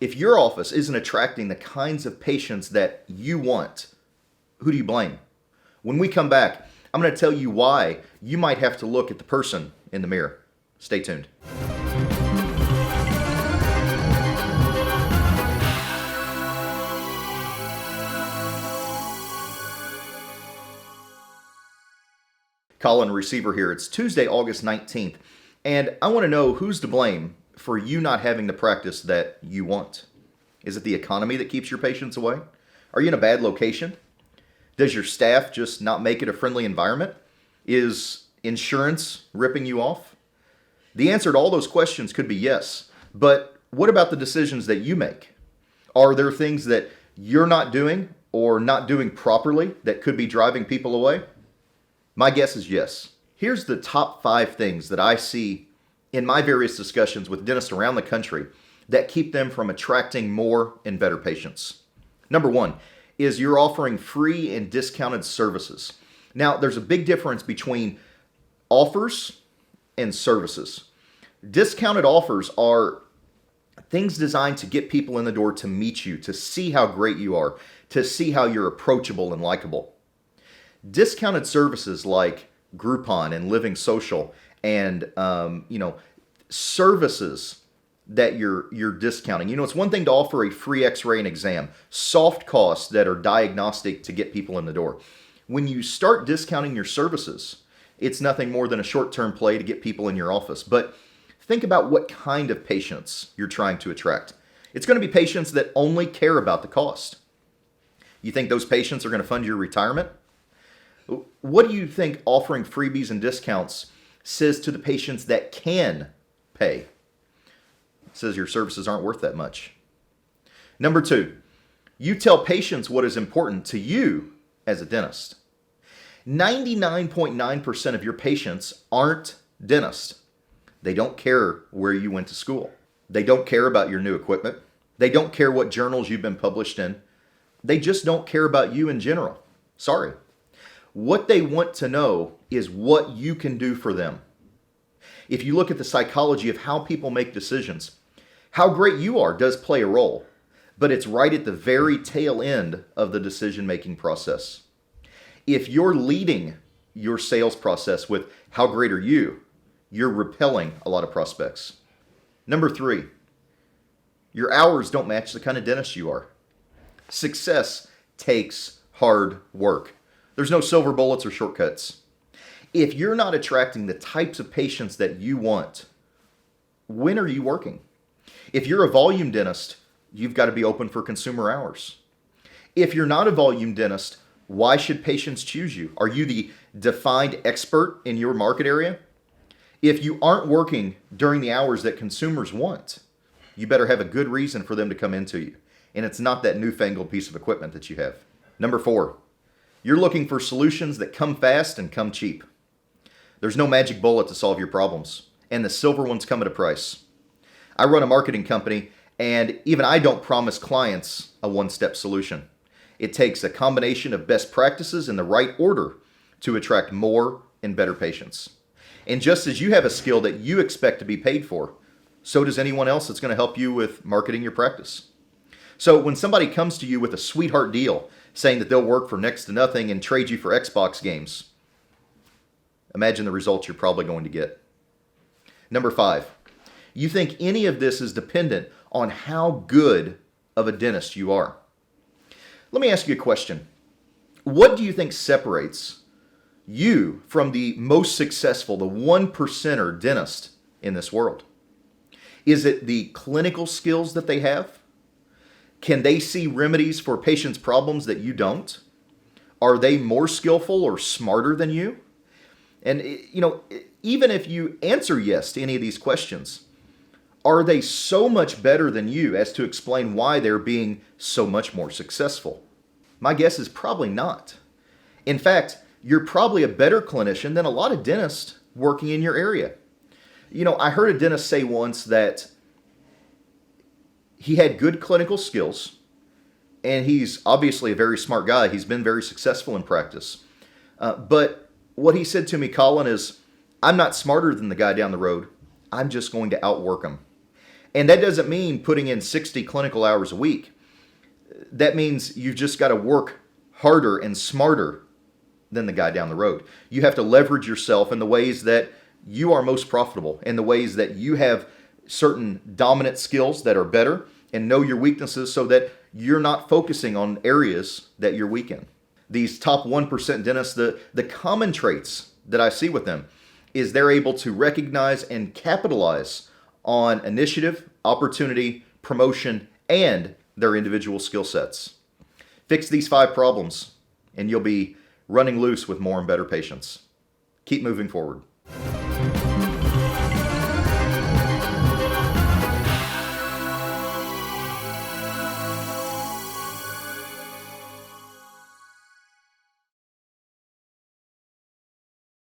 If your office isn't attracting the kinds of patients that you want, who do you blame? When we come back, I'm going to tell you why you might have to look at the person in the mirror. Stay tuned. Colin Receveur here. It's Tuesday, August 19th, and I want to know who's to blame for you not having the practice that you want. Is it the economy that keeps your patients away? Are you in a bad location? Does your staff just not make it a friendly environment? Is insurance ripping you off? The answer to all those questions could be yes, but what about the decisions that you make? Are there things that you're not doing or not doing properly that could be driving people away? My guess is yes. Here's the top 5 things that I see in my various discussions with dentists around the country that keep them from attracting more and better patients. Number 1 is you're offering free and discounted services. Now, there's a big difference between offers and services. Discounted offers are things designed to get people in the door to meet you, to see how great you are, to see how you're approachable and likable. Discounted services like Groupon and Living Social and services that you're discounting. It's one thing to offer a free x-ray and exam, soft costs that are diagnostic to get people in the door. When you start discounting your services, it's nothing more than a short-term play to get people in your office. But think about what kind of patients you're trying to attract. It's going to be patients that only care about the cost. You think those patients are going to fund your retirement? What do you think offering freebies and discounts says to the patients that can pay? It says your services aren't worth that much. Number 2, you tell patients what is important to you as a dentist. 99.9% of your patients aren't dentists. They don't care where you went to school. They don't care about your new equipment. They don't care what journals you've been published in. They just don't care about you in general. Sorry. What they want to know is what you can do for them. If you look at the psychology of how people make decisions, how great you are does play a role, but it's right at the very tail end of the decision-making process. If you're leading your sales process with how great are you, you're repelling a lot of prospects. Number 3, your hours don't match the kind of dentist you are. Success takes hard work. There's no silver bullets or shortcuts. If you're not attracting the types of patients that you want, when are you working? If you're a volume dentist, you've got to be open for consumer hours. If you're not a volume dentist, why should patients choose you? Are you the defined expert in your market area? If you aren't working during the hours that consumers want, you better have a good reason for them to come into you. And it's not that newfangled piece of equipment that you have. Number 4, you're looking for solutions that come fast and come cheap. There's no magic bullet to solve your problems, and the silver ones come at a price. I run a marketing company, and even I don't promise clients a one-step solution. It takes a combination of best practices in the right order to attract more and better patients. And just as you have a skill that you expect to be paid for, so does anyone else that's going to help you with marketing your practice. So when somebody comes to you with a sweetheart deal, saying that they'll work for next to nothing and trade you for Xbox games, imagine the results you're probably going to get. Number 5, you think any of this is dependent on how good of a dentist you are. Let me ask you a question. What do you think separates you from the most successful, the 1%er dentist in this world? Is it the clinical skills that they have? Can they see remedies for patients' problems that you don't? Are they more skillful or smarter than you? And, even if you answer yes to any of these questions, are they so much better than you as to explain why they're being so much more successful? My guess is probably not. In fact, you're probably a better clinician than a lot of dentists working in your area. I heard a dentist say once that he had good clinical skills, and he's obviously a very smart guy. He's been very successful in practice. But what he said to me, Colin, is, I'm not smarter than the guy down the road. I'm just going to outwork him. And that doesn't mean putting in 60 clinical hours a week. That means you've just got to work harder and smarter than the guy down the road. You have to leverage yourself in the ways that you are most profitable, in the ways that you have certain dominant skills that are better, and know your weaknesses so that you're not focusing on areas that you're weak in. These top 1% dentists, the common traits that I see with them is they're able to recognize and capitalize on initiative, opportunity, promotion, and their individual skill sets. Fix these 5 problems, and you'll be running loose with more and better patients. Keep moving forward.